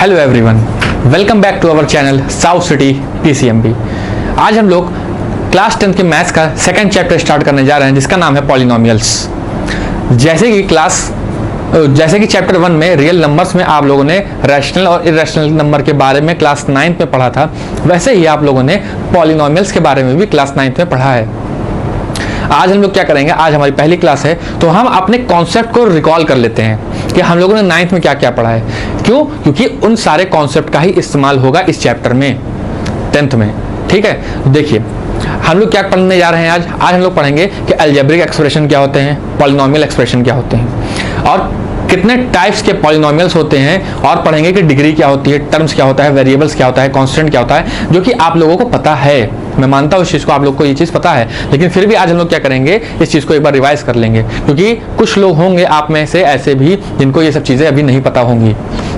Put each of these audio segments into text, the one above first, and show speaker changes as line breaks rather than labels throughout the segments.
Hello everyone, welcome back to our channel South City PCMB। आज हम लोग class 10 के मैथ्स का सेकंड चैप्टर स्टार्ट करने जा रहे हैं जिसका नाम है पॉलिनोमियल्स। जैसे कि चैप्टर 1 में रियल नंबर्स में आप लोगों ने रैशनल और इरेशनल नंबर के बारे में क्लास 9 में पढ़ा था, वैसे ही आप लोगों ने पॉलिनोमियल्स के बारे में भी क्लास 9 में पढ़ा है। आज हम लोग क्या करेंगे, आज हमारी पहली क्लास है तो हम अपने कॉन्सेप्ट को रिकॉल कर लेते हैं कि हम लोगों ने 9th में क्या क्या पढ़ा है। क्यों? क्योंकि उन सारे कॉन्सेप्ट का ही इस्तेमाल होगा इस चैप्टर में 10th में। ठीक है, तो देखिए हम लोग क्या पढ़ने जा रहे हैं। आज हम लोग पढ़ेंगे कि अलजेब्रिक एक्सप्रेशन क्या होते हैं, पॉलिनोमियल एक्सप्रेशन क्या होते हैं और कितने टाइप्स के पॉलिनोमियल्स होते हैं, और पढ़ेंगे कि डिग्री क्या होती है, टर्म्स क्या होता है, वेरिएबल्स क्या होता है, कांस्टेंट क्या होता है, जो कि आप लोगों को पता है। मैं मानता हूँ इस चीज़ को, आप लोग को ये चीज़ पता है, लेकिन फिर भी आज हम लोग क्या करेंगे, इस चीज़ को एक बार रिवाइज कर लेंगे, क्योंकि कुछ लोग होंगे आप में से ऐसे भी जिनको ये सब चीज़ें अभी नहीं पता होंगी।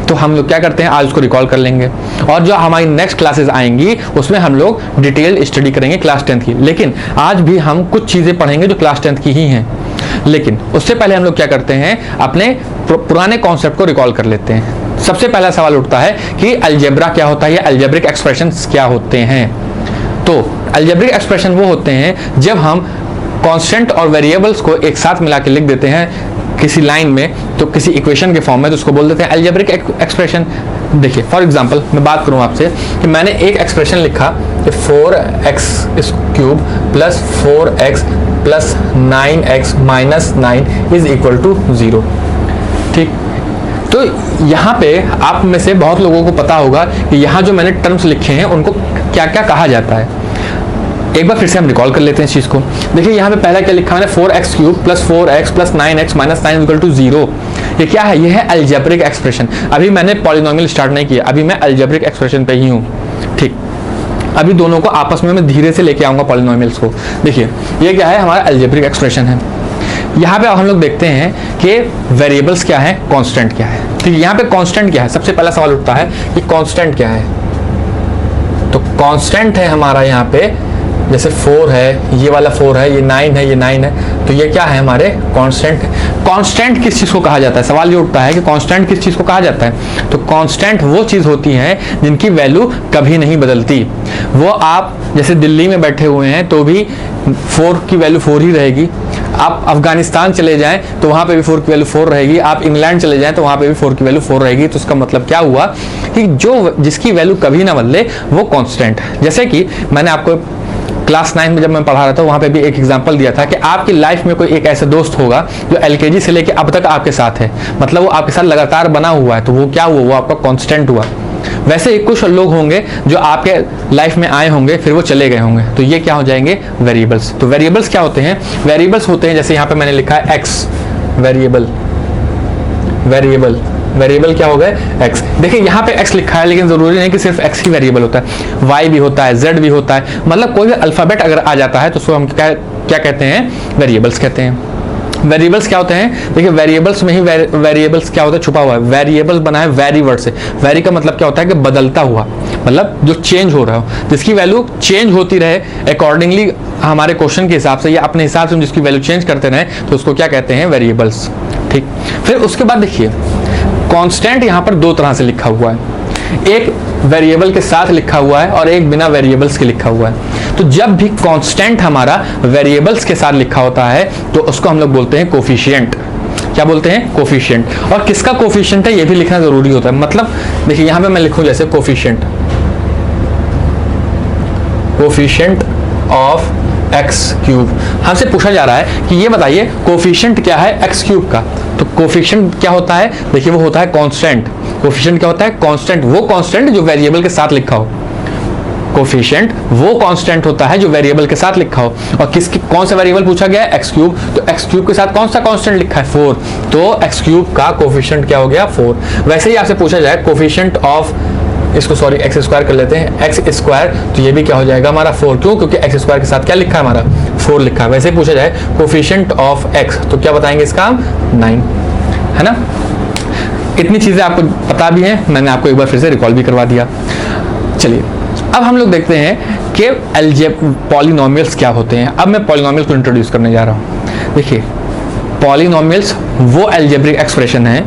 तो हम लोग क्या करते हैं, आज उसको रिकॉल कर लेंगे और जो हमारी नेक्स्ट क्लासेस आएंगी उसमें हम लोग डिटेल स्टडी करेंगे क्लास 10 की। लेकिन आज भी हम कुछ चीज़ें पढ़ेंगे जो क्लास 10 की ही हैं। लेकिन उससे पहले हम लोग क्या करते हैं, अपने पुराने कॉन्सेप्ट को रिकॉल कर लेते हैं। सबसे पहला सवाल उठता है कि अलजेब्रा क्या होता है या अलजेब्रिक एक्सप्रेशंस क्या होते हैं। तो अलजेब्रिक एक्सप्रेशन वो होते हैं जब हम कांस्टेंट और वेरिएबल्स को एक साथ मिला के लिख देते हैं किसी लाइन में, तो किसी इक्वेशन के फॉर्म में, तो उसको बोल देते हैं अलजेब्रिक एक्सप्रेशन। देखिए फॉर एग्जांपल मैं बात करूं आपसे कि मैंने एक एक्सप्रेशन लिखा कि 4x³ plus 4x plus 9x minus 9 is equal to 0। ठीक, तो यहाँ पे आप में से बहुत लोगों को पता होगा कि यहाँ जो मैंने टर्म्स लिखे हैं उनको क्या क्या कहा जाता है। एक बार फिर से हम रिकॉल कर लेते हैं इस चीज़ को। देखिए यहाँ पे पहला क्या लिखा मैंने, 4x³ plus 4x plus 9x minus 9 equal to 0। ये क्या है? ये है अलजेब्रिक एक्सप्रेशन। अभी मैंने पॉलिनोमियल स्टार्ट नहीं किया, अभी मैं अलजेब्रिक एक्सप्रेशन पे ही हूँ। ठीक, अभी दोनों को आपस में मैं धीरे से लेके आऊँगा पॉलिनोमियल्स को। देखिए ये क्या है, हमारा अलजेब्रिक एक्सप्रेशन है। यहाँ पे हम लोग देखते हैं कि वेरिएबल्स क्या है, कांस्टेंट क्या है। ठीक है, यहाँ पे कांस्टेंट क्या है, सबसे पहला सवाल उठता है कि कांस्टेंट क्या है। तो कांस्टेंट है हमारा यहाँ पे, जैसे 4 है, ये वाला 4 है, ये 9 है, ये 9 है, तो ये क्या है हमारे कांस्टेंट है। कांस्टेंट किस चीज़ को कहा जाता है, सवाल ये उठता है कि कांस्टेंट किस चीज़ को कहा जाता है। तो कांस्टेंट वो चीज़ होती है जिनकी वैल्यू कभी नहीं बदलती। वो आप जैसे दिल्ली में बैठे हुए हैं तो भी 4 की वैल्यू 4 ही रहेगी। आप अफगानिस्तान चले जाएं तो वहाँ पे भी 4 की वैल्यू 4 रहेगी। आप इंग्लैंड चले जाएं तो वहाँ पे भी 4 की वैल्यू 4 रहेगी। तो इसका मतलब क्या हुआ कि जिसकी वैल्यू कभी ना बदले वो कांस्टेंट है। जैसे कि मैंने आपको क्लास 9 में जब मैं पढ़ा रहा था वहाँ पे भी एक एग्जांपल दिया था कि आपकी लाइफ में कोई एक ऐसा दोस्त होगा जो LKG से लेके अब तक आपके साथ है, मतलब वो आपके साथ लगातार बना हुआ है, तो वो क्या हुआ, वो आपका कांस्टेंट हुआ। वैसे ही कुछ लोग होंगे जो आपके लाइफ में आए होंगे फिर वो चले गए होंगे, तो ये क्या हो जाएंगे, वेरिएबल्स। तो वेरिएबल्स क्या होते हैं, वेरिएबल्स होते हैं जैसे यहाँ पे मैंने लिखा है x वेरिएबल क्या हो गए, x। देखिए यहाँ पे x लिखा है, लेकिन जरूरी नहीं कि सिर्फ x ही वेरिएबल होता है, y भी होता है, z भी होता है, मतलब कोई भी अल्फाबेट अगर आ जाता है तो उसको हम क्या कहते हैं, वेरिएबल्स कहते हैं। वेरिएबल्स क्या होते हैं, देखिए वेरिएबल्स में ही वेरिएबल्स क्या होता है, छुपा हुआ है। वेरिएबल्स बना है वेरी वर्ड से। वेरी का मतलब क्या होता है कि बदलता हुआ, मतलब जो चेंज हो रहा हो, जिसकी वैल्यू चेंज होती रहे अकॉर्डिंगली हमारे क्वेश्चन के हिसाब से या अपने हिसाब से हम जिसकी वैल्यू चेंज करते रहे, तो उसको क्या कहते हैं, वेरिएबल्स। ठीक, फिर उसके बाद देखिए कांस्टेंट यहाँ पर दो तरह से लिखा हुआ है, एक वेरिएबल के साथ लिखा हुआ है और एक बिना वेरिएबल्स के लिखा हुआ है। तो जब भी कांस्टेंट हमारा वेरिएबल्स के साथ लिखा होता है तो उसको हम लोग बोलते हैं कोफिशिएंट। क्या बोलते हैं, कोफिशिएंट। और किसका कोफिशिएंट है ये भी लिखना जरूरी होता है। मतलब देखिए यहाँ पे मैं लिखूं जैसे कोफिशिएंट ऑफ x³ हमसे पूछा जा रहा है कि ये बताइए कोफिशिएंट क्या है x³ का। तो कोफिशिएंट क्या होता है, देखिए वो होता है कांस्टेंट। कोफिशिएंट क्या होता है, कांस्टेंट। वो कांस्टेंट जो वेरिएबल के साथ लिखा हो, कोफिशिएंट वो कांस्टेंट होता है जो वेरिएबल के साथ लिखा हो। और कौन सा वेरिएबल पूछा गया है, x³। तो x³ के साथ कौन सा कांस्टेंट लिखा है, 4। तो x³ का कोफिशिएंट क्या हो गया, 4। वैसे ही आपसे पूछा जाए कोफिशिएंट ऑफ, इसको सॉरी x² कर लेते हैं, x², तो ये भी क्या हो जाएगा हमारा 4। क्यों? क्योंकि x² के साथ क्या लिखा है हमारा, 4 लिखा है। वैसे ही पूछा जाए कोफिशिएंट ऑफ x, तो क्या बताएंगे इसका, 9, है ना। इतनी चीजें आपको पता भी हैं, मैंने आपको एक बार फिर से रिकॉल भी करवा दिया। चलिए अब हम लोग देखते हैं कि पॉलिनोमियल्स क्या होते हैं। अब मैं पॉलिनोमियल्स को इंट्रोड्यूस करने जा रहा हूँ। देखिए पॉलिनोमियल्स वो अलजेब्रिक एक्सप्रेशन है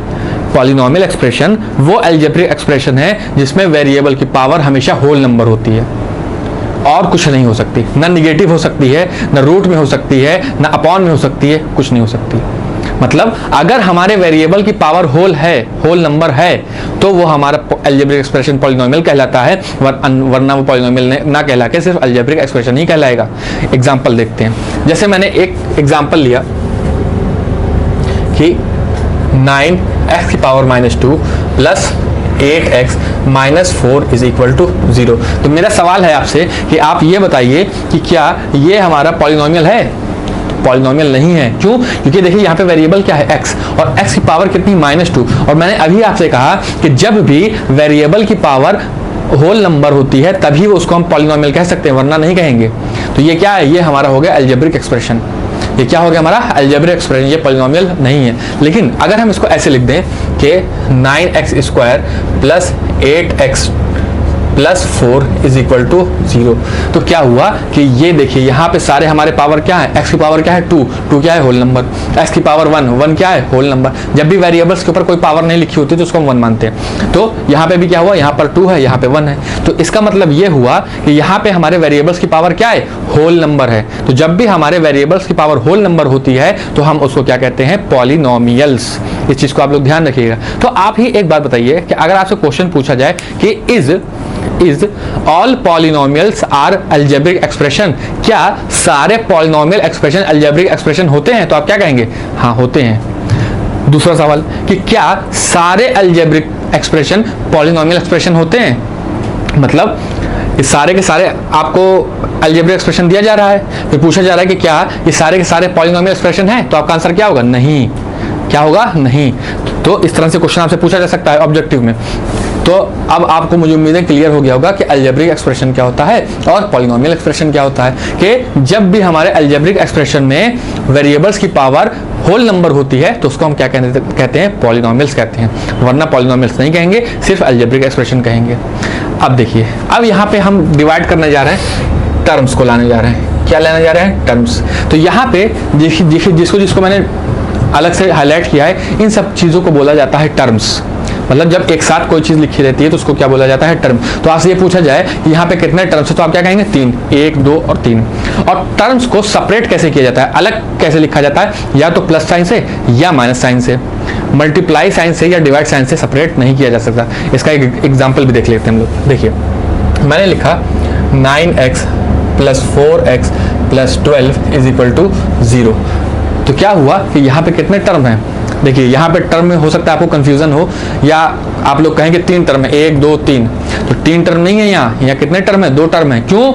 पॉलिनोमियल एक्सप्रेशन वो अलजेब्रिक एक्सप्रेशन है जिसमें वेरिएबल की पावर हमेशा होल नंबर होती है और कुछ नहीं हो सकती, ना निगेटिव हो सकती है, ना रूट में हो सकती है, ना अपॉन में हो सकती है, कुछ नहीं हो सकती। मतलब अगर हमारे वेरिएबल की पावर होल है, होल नंबर है, तो वो हमारा अलजेब्रिक एक्सप्रेशन पॉलिनोमियल कहलाता है, वरना वो पॉलिनोमियल ना कहला के सिर्फ अलजेब्रिक एक्सप्रेशन ही कहलाएगा। एग्जांपल देखते हैं। जैसे मैंने एक एग्जांपल लिया कि 9x⁻² प्लस 8x - 4 = 0। तो मेरा सवाल है आपसे कि आप ये बताइए कि क्या ये हमारा पॉलिनोमियल है? पॉलिनोमियल नहीं है। क्यों? क्योंकि देखिए यहाँ पे वेरिएबल क्या है, x, और x की पावर कितनी, -2। और मैंने अभी आपसे कहा कि जब भी वेरिएबल की पावर होल नंबर होती है तभी उसको हम पॉलिनोमियल कह सकते हैं, वरना नहीं कहेंगे। तो ये क्या है? ये हमारा हो गया अलजेब्रिक एक्सप्रेशन। ये क्या हो गया हमारा? Algebraic expression. ये पॉलिनोमियल नहीं है। लेकिन अगर हम इसको ऐसे लिख दें कि 9x² प्लस 8x प्लस 4 = 0, तो क्या हुआ कि ये देखिए यहाँ पे सारे हमारे पावर क्या है, x की पावर क्या है 2 क्या है होल नंबर, x की पावर 1 क्या है होल नंबर। जब भी वेरिएबल्स के ऊपर कोई पावर नहीं लिखी होती तो उसको हम 1 मानते हैं। तो यहाँ पे भी क्या हुआ, यहाँ पर 2 है, यहाँ पे 1 है। तो इसका मतलब ये हुआ कि यहाँ पे हमारे वेरिएबल्स की पावर क्या है, होल नंबर है। तो जब भी हमारे वेरिएबल्स की पावर होल नंबर होती है तो हम उसको क्या कहते हैं, पॉलिनोमियल्स। इस चीज को आप लोग ध्यान रखिएगा। तो आप ही एक बात बताइए कि अगर आपसे क्वेश्चन पूछा जाए कि is all polynomials are algebraic expression, क्या सारे पॉलिनोमियल एक्सप्रेशन अलजेब्रिक एक्सप्रेशन होते हैं? तो आप क्या कहेंगे, हाँ होते हैं। दूसरा सवाल कि क्या सारे अलजेब्रिक एक्सप्रेशन पॉलिनोमियल एक्सप्रेशन होते हैं? मतलब इस सारे के सारे आपको अलजेब्रिक एक्सप्रेशन दिया जा रहा है, फिर पूछा जा रहा है कि क्या ये सारे के सारे पॉलिनोमियल एक्सप्रेशन हैं? तो आपका आंसर क्या होगा, नहीं। क्या होगा, नहीं। तो इस तरह से क्वेश्चन आपसे पूछा जा सकता है ऑब्जेक्टिव में। तो अब आपको मुझे उम्मीद है क्लियर हो गया होगा कि अलजेब्रिक एक्सप्रेशन क्या होता है और पॉलिनोमियल एक्सप्रेशन क्या होता है। कि जब भी हमारे अलजेब्रिक एक्सप्रेशन में वेरिएबल्स की पावर होल नंबर होती है तो उसको हम क्या कहते हैं, पॉलिनोमियल्स कहते हैं, वरना पॉलिनोमियल्स नहीं कहेंगे, सिर्फ अलजेब्रिक एक्सप्रेशन कहेंगे। अब देखिए, अब यहाँ पे हम डिवाइड करने जा रहे हैं, टर्म्स को लाने जा रहे हैं। क्या लाने जा रहे हैं, टर्म्स। तो यहाँ पे देखिए जिसको मैंने अलग से हाईलाइट किया है, इन सब चीज़ों को बोला जाता है टर्म्स। मतलब जब एक साथ कोई चीज लिखी रहती है तो उसको क्या बोला जाता है, टर्म। तो आपसे ये पूछा जाए कि यहाँ पे कितने टर्म्स है तो आप क्या कहेंगे, 3, 1, 2 और 3। और टर्म्स को सेपरेट कैसे किया जाता है, अलग कैसे लिखा जाता है, या तो प्लस साइन से या माइनस साइन से, मल्टीप्लाई साइन से या डिवाइड साइन से सेपरेट नहीं किया जा सकता। इसका एक एग्जाम्पल भी देख लेते हैं हम लोग। देखिए मैंने लिखा 9x + 4x + 12 = 0। तो क्या हुआ कि यहाँ पे कितने टर्म हैं, देखिए यहाँ पे टर्म में हो सकता है आपको कंफ्यूजन हो, या आप लोग कहेंगे 3 टर्म है, 1, 2, 3। तो 3 टर्म नहीं है, यहाँ कितने टर्म है, 2 टर्म है। क्यों?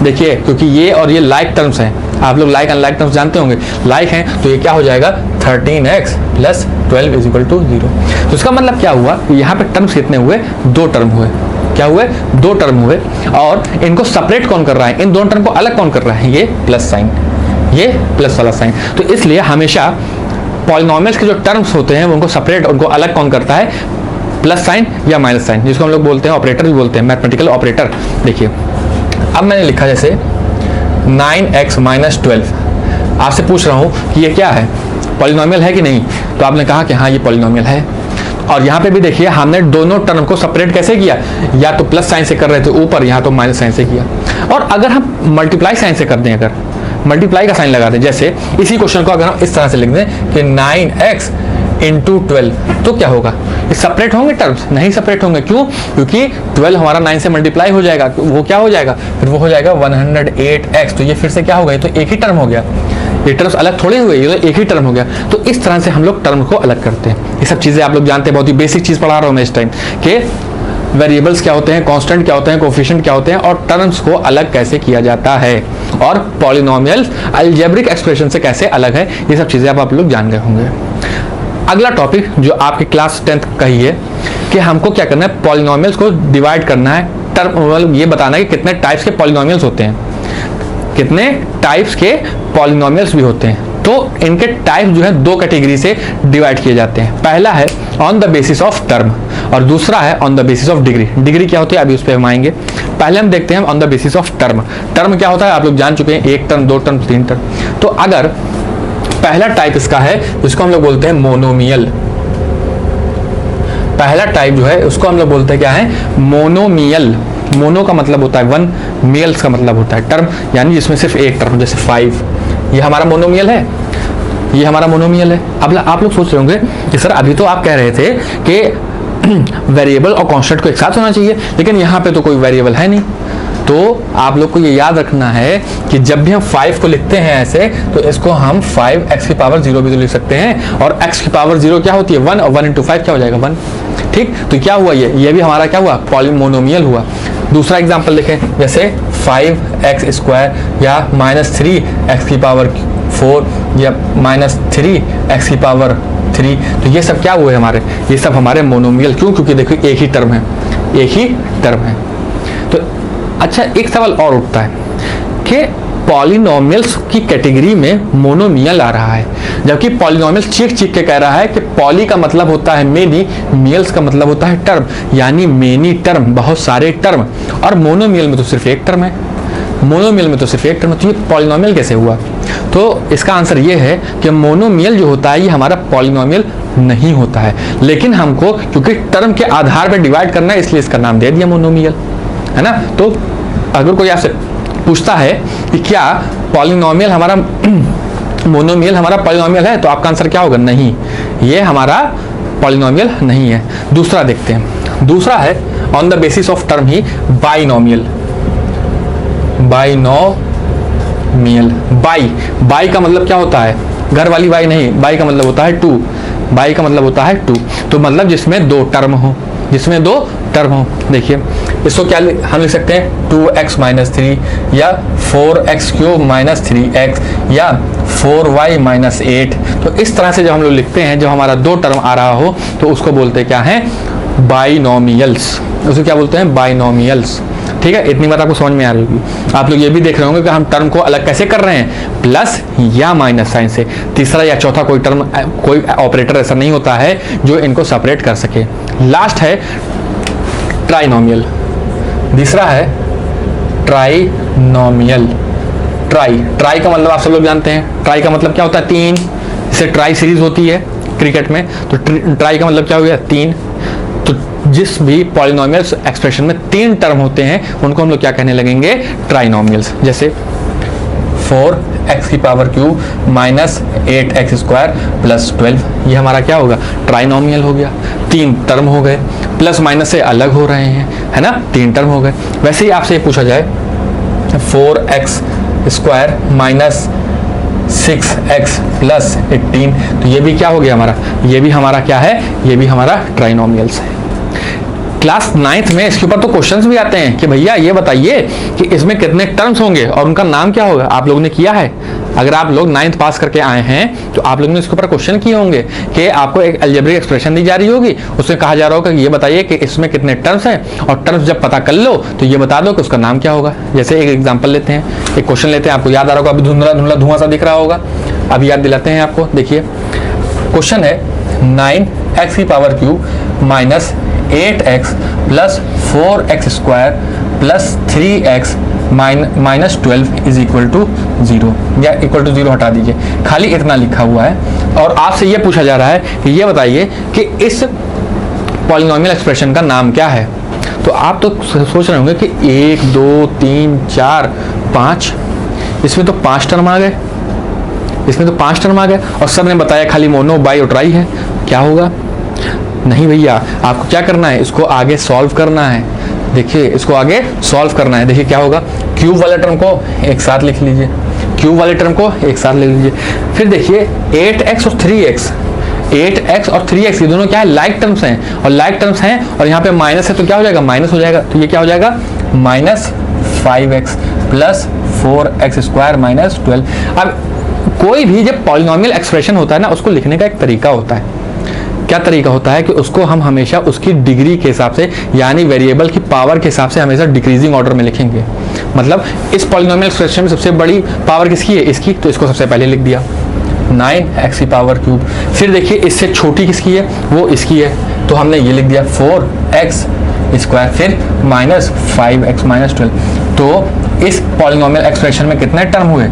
देखिए क्योंकि ये और ये लाइक टर्म्स हैं। आप लोग लाइक अनलाइक टर्म्स जानते होंगे। लाइक हैं तो ये क्या हो जाएगा, 13x + 12 = 0। तो इसका मतलब क्या हुआ, यहाँ पे टर्म्स कितने हुए, 2 टर्म हुए। क्या हुए, 2 टर्म हुए। और इनको सेपरेट कौन कर रहा है, इन दोनों टर्म को अलग कौन कर रहा है, ये प्लस साइन, ये प्लस वाला साइन। तो इसलिए हमेशा पॉलिनोमियल्स के जो टर्म्स होते हैं उनको सेपरेट, उनको अलग कौन करता है, प्लस साइन या माइनस साइन, जिसको हम लोग बोलते हैं ऑपरेटर भी बोलते हैं, मैथमेटिकल ऑपरेटर। देखिए अब मैंने लिखा जैसे 9x - 12, आपसे पूछ रहा हूँ कि ये क्या है, पॉलिनोमियल है कि नहीं? तो आपने कहा कि हाँ ये पॉलिनोमियल है। और यहाँ पे भी देखिए हमने दोनों टर्म को सेपरेट कैसे किया, या तो प्लस साइन से कर रहे थे ऊपर, यहाँ तो माइनस साइन से किया। और अगर हम मल्टीप्लाई साइन से कर दें, अगर मल्टीप्लाई का साइन लगा दें, जैसे इसी क्वेश्चन को अगर हम इस तरह से लिख दें कि 9x × 12, तो क्या होगा, ये सेपरेट होंगे टर्म्स? नहीं सेपरेट होंगे। क्यों? क्योंकि 12 हमारा 9 से मल्टीप्लाई हो जाएगा, वो क्या हो जाएगा, फिर वो हो जाएगा 108x। तो ये फिर से क्या हो गया, तो एक ही टर्म हो गया, ये टर्म्स अलग थोड़े हुए, ये तो एक ही टर्म हो गया। तो इस तरह से हम लोग टर्म को अलग करते हैं। ये सब चीजें आप लोग जानते हैं, बहुत ही बेसिक चीज पढ़ा रहा हूँ मैं इस टाइम, कि वेरिएबल्स क्या होते हैं, कांस्टेंट क्या होते हैं, कोएफिशिएंट क्या होते हैं, और टर्म्स को अलग कैसे किया जाता है, और पॉलिनोमियल्स अलजेब्रिक एक्सप्रेशन से कैसे अलग है। ये सब चीजें आप लोग जान गए होंगे। अगला टॉपिक जो आपकी क्लास 10th का ही है कि हमको क्या करना है, पॉलिनोमियल्स को डिवाइड करना है। टर्म ये बताना है कि कितने टाइप्स के पॉलिनोमियल्स होते हैं, कितने टाइप्स के पॉलिनोमियल्स भी होते हैं। तो इनके टाइप जो है 2 कैटेगरी से डिवाइड किए जाते हैं। पहला है on the basis of term और दूसरा है on the basis of degree. Degree क्या होती है अभी उस पर हम आएंगे। पहले हम देखते हैं on the basis of term. Term क्या होता है आप लोग जान चुके हैं, 1 टर्म, 2 टर्म, 3 टर्म। तो अगर पहला टाइप इसका है जिसको हम लोग बोलते हैं मोनोमियल, पहला टाइप जो है उसको हम लोग बोलते हैं क्या है, मोनोमियल। मोनो का मतलब होता है वन, मियल्स का मतलब होता है टर्म, यानी जिसमें सिर्फ एक टर्म, जैसे 5, ये हमारा मोनोमियल है, ये हमारा मोनोमियल है। अब आप लोग सोच रहे होंगे कि सर अभी तो आप कह रहे थे कि वेरिएबल और कांस्टेंट को एक साथ होना चाहिए, लेकिन यहाँ पे तो कोई वेरिएबल है नहीं। तो आप लोग को ये याद रखना है कि जब भी हम 5 को लिखते हैं ऐसे, तो इसको हम 5x की पावर 0 भी तो लिख सकते हैं, और x की पावर 0 क्या होती है 1, और 1 इंटू 5 क्या हो जाएगा 1। ठीक, तो क्या हुआ, ये भी हमारा क्या हुआ, पॉलीमोनोमियल हुआ। दूसरा एग्जांपल देखें, जैसे 5x स्क्वायर या -3x की पावर 4 या -3x की पावर 3, तो ये सब क्या हुए हमारे, ये सब हमारे मोनोमियल। क्यों? क्योंकि देखो एक ही टर्म है, एक ही टर्म है। तो अच्छा, एक सवाल और उठता है कि पॉलिनोमियल्स की कैटेगरी में मोनोमियल आ रहा है, जबकि पॉलिनोमियल चीख के कह रहा है कि पॉली का मतलब होता है मेनी, मियल्स का मतलब होता है टर्म, यानी मेनी टर्म, बहुत सारे टर्म, और मोनोमियल में तो सिर्फ एक टर्म है। मोनोमियल में तो सिर्फ एक टर्म है, तो ये पॉलिनोमियल कैसे हुआ? तो इसका आंसर ये है कि मोनोमियल जो होता है ये हमारा पॉलिनोमियल नहीं होता है, लेकिन हमको क्योंकि टर्म के आधार पर डिवाइड करना है इसलिए इसका नाम दे दिया मोनोमियल, है ना। तो अगर कोई आपसे पूछता है कि क्या पॉलिनोमियल हमारा मोनोमियल हमारा पॉलिनोमियल है, तो आपका आंसर क्या होगा, नहीं, ये हमारा पॉलिनोमियल नहीं है। दूसरा देखते हैं, दूसरा है on the basis of term he binomial. Binomial, by का मतलब क्या होता है, घर वाली बाई नहीं, बाई का मतलब होता है 2, बाई का मतलब होता है 2, तो मतलब जिसमें दो टर्म हो, जिसमें दो टर्म हो। देखिए इसको क्या हम लिख सकते हैं, 2x - 3 या 4x क्यूब - 3x या 4y - 8। तो इस तरह से जब हम लोग लिखते हैं, जब हमारा दो टर्म आ रहा हो, तो उसको बोलते क्या है, बाइनोमियल्स। उसको क्या बोलते हैं, बाइनोमियल्स। ठीक है, इतनी बात आपको समझ में आ रही होगी। आप लोग ये भी देख रहे होंगे कि हम टर्म को अलग कैसे कर रहे हैं, प्लस या माइनस साइन से। तीसरा या चौथा कोई टर्म, कोई ऑपरेटर ऐसा नहीं होता है जो इनको सेपरेट कर सके। लास्ट है ट्राइनोमियल, तीसरा है ट्राइनोमियल। ट्राई का मतलब आप सब लोग जानते हैं, ट्राई का मतलब क्या होता है, 3। जैसे ट्राई सीरीज होती है क्रिकेट में, तो ट्राई का मतलब क्या हो गया, 3। तो जिस भी पॉलिनोमियल्स एक्सप्रेशन में 3 टर्म होते हैं उनको हम लोग क्या कहने लगेंगे, ट्राइनोमियल्स। जैसे 4x की power cube -8x square plus 12, ये हमारा क्या होगा, ट्राइनोमियल हो गया। 3 टर्म हो गए, प्लस माइनस से अलग हो रहे हैं, है ना, 3 टर्म हो गए। वैसे ही आपसे ये पूछा जाए 4x स्क्वायर -6x प्लस 18, तो ये भी क्या हो गया हमारा, ये भी हमारा क्या है, ये भी हमारा ट्राइनोमियल्स है। क्लास 9th में इसके ऊपर तो क्वेश्चंस भी आते हैं कि भैया ये बताइए कि इसमें कितने टर्म्स होंगे और उनका नाम क्या होगा। आप लोगों ने किया है, अगर आप लोग 9th पास करके आए हैं तो आप लोगों ने इसके ऊपर क्वेश्चन किए होंगे कि आपको एक अलजेब्रिक एक्सप्रेशन दी जा रही होगी, उसमें कहा जा रहा होगा कि ये बताइए कि इसमें कितने टर्म्स हैं, और टर्म्स जब पता कर लो तो ये बता दो कि उसका नाम क्या होगा। जैसे एक एग्जाम्पल लेते हैं, एक क्वेश्चन लेते हैं, आपको याद आ रहा होगा, अभी धुंधला धुंधला धुआं सा दिख रहा होगा, अभी याद दिलाते हैं आपको। देखिए क्वेश्चन है 9x की power cube -8x plus 4x square plus 3x minus 12 is equal to 0, या इक्वल टू 0 हटा दीजिए, खाली इतना लिखा हुआ है। और आपसे ये पूछा जा रहा है कि ये बताइए कि इस पॉलिनोमियल एक्सप्रेशन का नाम क्या है। तो आप तो सोच रहे होंगे कि 1 2 3 4 5, इसमें तो 5 टर्म आ गए, इसमें तो 5 टर्म आ गए, और सर ने बताया खाली मोनो, बाई और ट्राई है, क्या होगा। नहीं भैया, आपको क्या करना है, इसको आगे सॉल्व करना है। देखिए इसको आगे सॉल्व करना है। देखिए क्या होगा, क्यूब वाले टर्म को एक साथ लिख लीजिए, क्यूब वाले टर्म को एक साथ लिख लीजिए। फिर देखिए 8x और 3x, 8x और 3x ये दोनों क्या है, लाइक टर्म्स हैं, और लाइक टर्म्स हैं और यहाँ पे माइनस है तो क्या हो जाएगा, माइनस हो जाएगा। तो ये क्या हो जाएगा, -5x plus 4x square minus 12। अब कोई भी जब पॉलिनोमियल एक्सप्रेशन होता है ना, उसको लिखने का एक तरीका होता है। क्या तरीका होता है कि उसको हम हमेशा उसकी डिग्री के हिसाब से, यानी वेरिएबल की पावर के हिसाब से हमेशा डिक्रीजिंग ऑर्डर में लिखेंगे। मतलब इस पॉलिनोमियल एक्सप्रेशन में सबसे बड़ी पावर किसकी है, इसकी, तो इसको सबसे पहले लिख दिया 9x की पावर क्यूब। फिर देखिए इससे छोटी किसकी है, वो इसकी है, तो हमने ये लिख दिया 4x स्क्वायर, फिर -5x माइनस 12। तो इस पॉलिनोमियल एक्सप्रेशन में कितने टर्म हुए,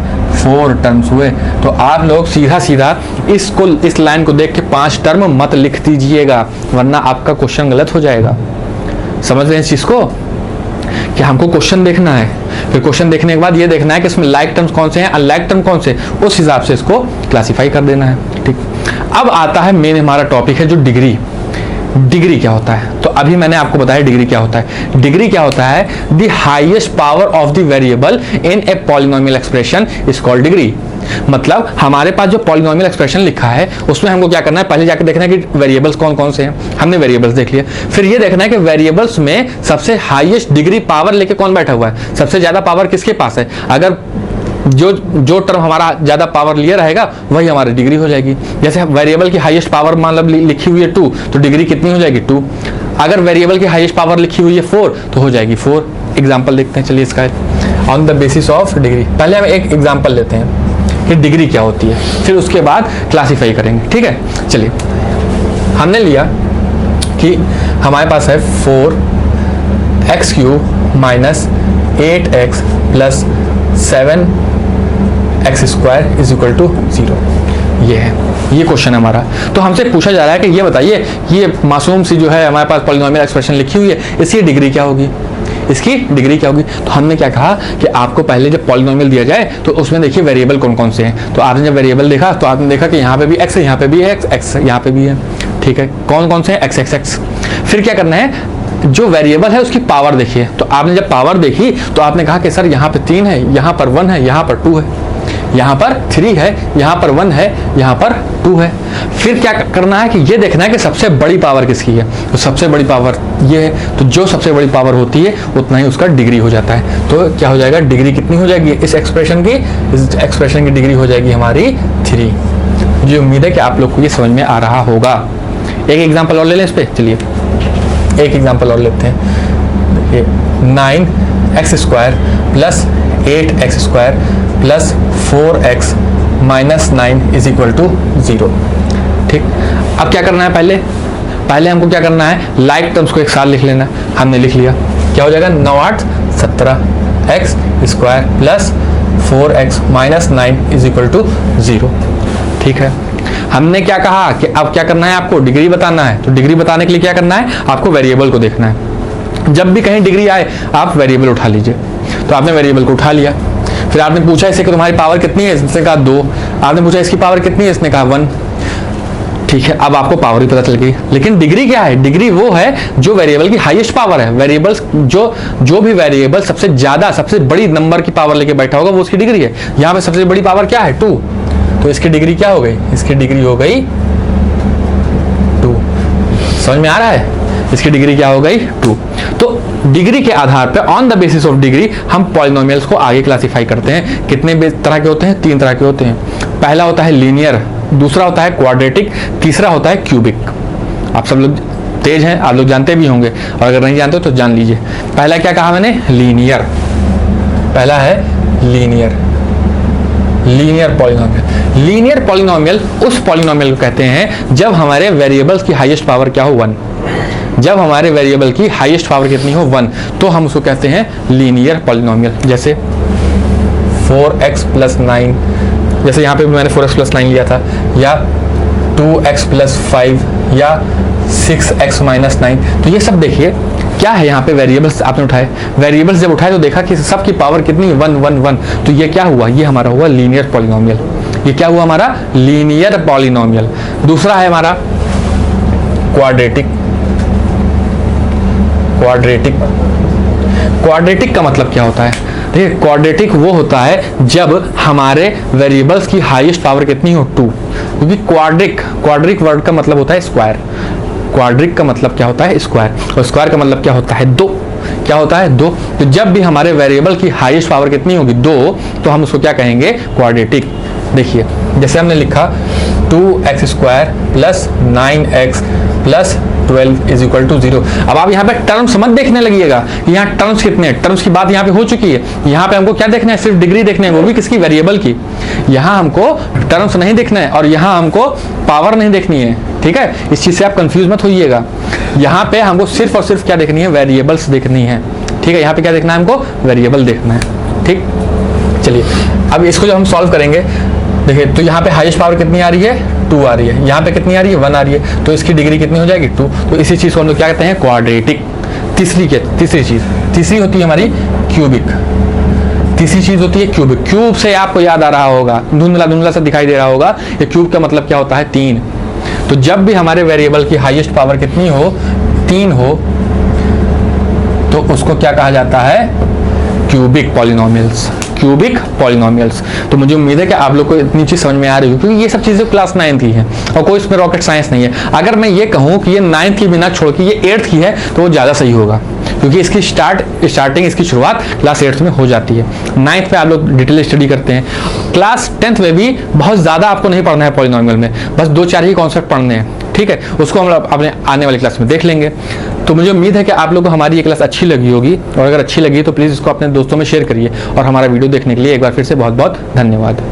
4 टर्म्स हुए। तो आप लोग सीधा सीधा इस लाइन को देख के 5 टर्म मत लिख दीजिएगा, वरना आपका क्वेश्चन गलत हो जाएगा। समझ रहे हैं इस चीज को कि हमको क्वेश्चन देखना है, फिर क्वेश्चन देखने के बाद ये देखना है कि इसमें लाइक टर्म्स कौन से हैं, अनलाइक टर्म कौन से, उस हिसाब से इसको क्लासिफाई कर देना है। ठीक, अब आता है मेन हमारा टॉपिक है जो डिग्री। डिग्री क्या होता है? तो अभी मैंने आपको बताया डिग्री क्या होता है। डिग्री क्या होता है? The highest power of the variable in a polynomial expression is called degree. मतलब हमारे पास जो पॉलिनोमियल एक्सप्रेशन लिखा है उसमें हमको क्या करना है, पहले जाकर देखना है कि वेरिएबल्स कौन कौन से हैं। हमने वेरिएबल्स देख लिए, फिर ये देखना है कि वेरिएबल्स में सबसे हाईएस्ट डिग्री पावर लेके कौन बैठा हुआ है, सबसे ज्यादा पावर किसके पास है। अगर जो टर्म हमारा ज्यादा पावर लिए रहेगा वही हमारी डिग्री हो जाएगी। जैसे वेरिएबल की हाईएस्ट पावर मतलब लिखी हुई है 2, तो डिग्री कितनी हो जाएगी 2। अगर वेरिएबल की हाईएस्ट पावर लिखी हुई है 4 तो हो जाएगी 4। एग्जांपल देखते हैं, चलिए इसका on the basis of degree. पहले हम एक एग्जांपल लेते हैं कि डिग्री क्या होती है, फिर उसके बाद क्लासीफाई करेंगे। ठीक है, चलिए हमने लिया कि हमारे पास है 4x³ minus 8x plus 7x² is equal to 0। ये है, ये क्वेश्चन है हमारा। तो हमसे पूछा जा रहा है कि ये बताइए, ये मासूम सी जो है हमारे पास पॉलिनोमियल एक्सप्रेशन लिखी हुई है, इसकी डिग्री क्या होगी, इसकी डिग्री क्या होगी। तो हमने क्या कहा कि आपको पहले जब पॉलिनोमियल दिया जाए तो उसमें देखिए वेरिएबल कौन कौन से हैं। तो आपने जब वेरिएबल देखा तो आपने देखा कि यहाँ पे भी x है, यहाँ पे भी है x यहाँ पे भी है। ठीक है, कौन कौन से हैं, x। फिर क्या करना है, जो वेरिएबल है उसकी पावर देखिए। तो आपने जब पावर देखी तो आपने कहा कि सर यहाँ पे 3 है, यहाँ पर 1 है, यहाँ पर 2 है, यहाँ पर 3 है, यहाँ पर 1 है, यहाँ पर 2 है। फिर क्या करना है कि ये देखना है कि सबसे बड़ी पावर किसकी है। तो सबसे बड़ी पावर ये है, तो जो सबसे बड़ी पावर होती है उतना ही उसका डिग्री हो जाता है। तो क्या हो जाएगा, डिग्री कितनी हो जाएगी इस एक्सप्रेशन की डिग्री हो जाएगी हमारी 3। मुझे उम्मीद है कि आप लोग को ये समझ में आ रहा होगा। एक एग्जाम्पल और ले लें इस पर, चलिए एक एग्जाम्पल और लेते हैं। देखिए 9x² plus 8x² plus 4x minus 9 is equal to 0। ठीक, अब क्या करना है, पहले हमको क्या करना है, लाइक टर्म्स को एक साथ लिख लेना। हमने लिख लिया, क्या हो जाएगा 9 8 17x² plus 4x minus 9 is equal to 0। ठीक है, हमने क्या कहा कि अब क्या करना है, आपको डिग्री बताना है। तो डिग्री बताने के लिए क्या करना है, आपको वेरिएबल को देखना है। जब भी कहीं डिग्री आए आप वेरिएबल उठा लीजिए। तो आपने वेरिएबल को उठा लिया, फिर आपने पूछा इससे कि तुम्हारी पावर कितनी है, इसने कहा 2। आपने पूछा इसकी पावर कितनी है, इसने कहा 1। ठीक है, अब आपको पावर भी पता चल गई। लेकिन डिग्री क्या है, डिग्री वो है जो वेरिएबल की हाईएस्ट पावर है। वेरिएबल्स जो भी वेरिएबल सबसे ज्यादा सबसे बड़ी नंबर की पावर लेके बैठा होगा वो उसकी डिग्री है। यहाँ पे सबसे बड़ी पावर क्या है 2, तो इसकी डिग्री क्या हो गई, इसकी डिग्री हो गई 2। समझ में आ रहा है, इसकी डिग्री क्या हो गई 2। तो डिग्री के आधार पर on the basis of degree हम पॉलिनोमियल्स को आगे क्लासिफाई करते हैं। कितने तरह के होते हैं, 3 तरह के होते हैं। पहला होता है लीनियर, दूसरा होता है क्वाड्रेटिक, तीसरा होता है क्यूबिक। आप सब लोग तेज हैं, आप लोग जानते भी होंगे, और अगर नहीं जानते तो जान लीजिए। पहला क्या कहा मैंने, लीनियर। पहला है लीनियर पॉलिनोमियल। लीनियर पॉलिनोमियल उस पॉलिनोमियल को कहते हैं जब हमारे वेरिएबल्स की हाईएस्ट पावर क्या हो 1। जब हमारे वेरिएबल की हाईएस्ट पावर कितनी हो 1, तो हम उसको कहते हैं लीनियर पॉलिनोमियल। जैसे 4x प्लस 9, जैसे यहाँ पे भी मैंने 4x प्लस 9 लिया था, या 2x प्लस 5, या 6x माइनस 9। तो ये सब देखिए क्या है, यहाँ पे वेरिएबल्स आपने उठाए। वेरिएबल्स जब उठाए तो देखा कि सबकी पावर कितनी है 1 1 1। तो ये क्या हुआ, ये हमारा हुआ लीनियर पॉलिनोमियल। ये क्या हुआ हमारा लीनियर पॉलिनोमियल। दूसरा है हमारा क्वाड्रेटिक। क्वाड्रेटिक का मतलब क्या होता है, देखिए क्वाड्रेटिक वो होता है जब हमारे वेरिएबल्स की हाईएस्ट पावर कितनी हो 2। क्योंकि क्वाड्रिक वर्ड का मतलब होता है स्क्वायर। क्वाड्रिक का मतलब क्या होता है, स्क्वायर, और स्क्वायर का मतलब क्या होता है 2। क्या होता है 2। तो जब भी हमारे वेरिएबल की हाईएस्ट पावर कितनी होगी 2, तो हम उसको क्या कहेंगे, क्वाड्रेटिक। देखिए जैसे हमने लिखा 2x² plus 9x plus 12 is equal to 0। अब आप यहाँ पे टर्म्स मत देखने लगिएगा, यहाँ टर्म्स कितने हैं, टर्म्स की बात यहाँ पे हो चुकी है। यहाँ पे हमको क्या देखना है, सिर्फ डिग्री देखना है, वो भी किसकी, वेरिएबल की। यहाँ हमको टर्म्स नहीं देखना है और यहाँ हमको पावर नहीं देखनी है। ठीक है, इस चीज से आप कंफ्यूज मत होइएगा। यहाँ पे हमको सिर्फ और सिर्फ क्या देखनी है, वेरिएबल्स देखनी है। ठीक है, यहाँ पे क्या देखना है हमको, वेरिएबल देखना है। ठीक, चलिए अब इसको जब हम सॉल्व करेंगे, देखिए तो यहाँ पे हाईएस्ट पावर कितनी आ रही है, 2 आ रही है, यहाँ पे कितनी आ रही है, 1 आ रही है, तो इसकी डिग्री कितनी हो जाएगी, 2। तो इसी चीज़ को हम लोग क्या कहते हैं, क्वाड्रेटिक। तीसरी होती है हमारी क्यूबिक। तीसरी चीज होती है क्यूबिक। क्यूब से आपको याद आ रहा होगा, धुंधला धुंधला सा दिखाई दे रहा होगा, ये क्यूब का मतलब क्या होता है, 3। तो जब भी हमारे वेरिएबल की हाईएस्ट पावर कितनी हो, 3 हो, तो उसको क्या कहा जाता है, क्यूबिक पॉलिनोमियल्स। Cubic polynomials. तो मुझे उम्मीद है कि आप लोग को इतनी चीज समझ में आ रही होगी, क्योंकि ये सब चीजें क्लास 9 की है और कोई इसमें रॉकेट साइंस नहीं है। अगर मैं ये कहूँ कि ये 9th की बिना छोड़ के ये 8th की है, तो वो ज़्यादा सही होगा, क्योंकि इसकी स्टार्टिंग इसकी शुरुआत क्लास 8th में हो जाती है। 9th में आप लोग डिटेल स्टडी करते हैं। क्लास 10th में भी बहुत ज़्यादा आपको नहीं पढ़ना है पॉलिनोमियल में, बस 2-4 ही कॉन्सेप्ट पढ़ने हैं, ठीक है। उसको हम अपने आने वाली क्लास में देख लेंगे। तो मुझे उम्मीद है कि आप लोगों को हमारी ये क्लास अच्छी लगी होगी, और अगर अच्छी लगी तो प्लीज़ इसको अपने दोस्तों में शेयर करिए, और हमारा वीडियो देखने के लिए एक बार फिर से बहुत बहुत धन्यवाद।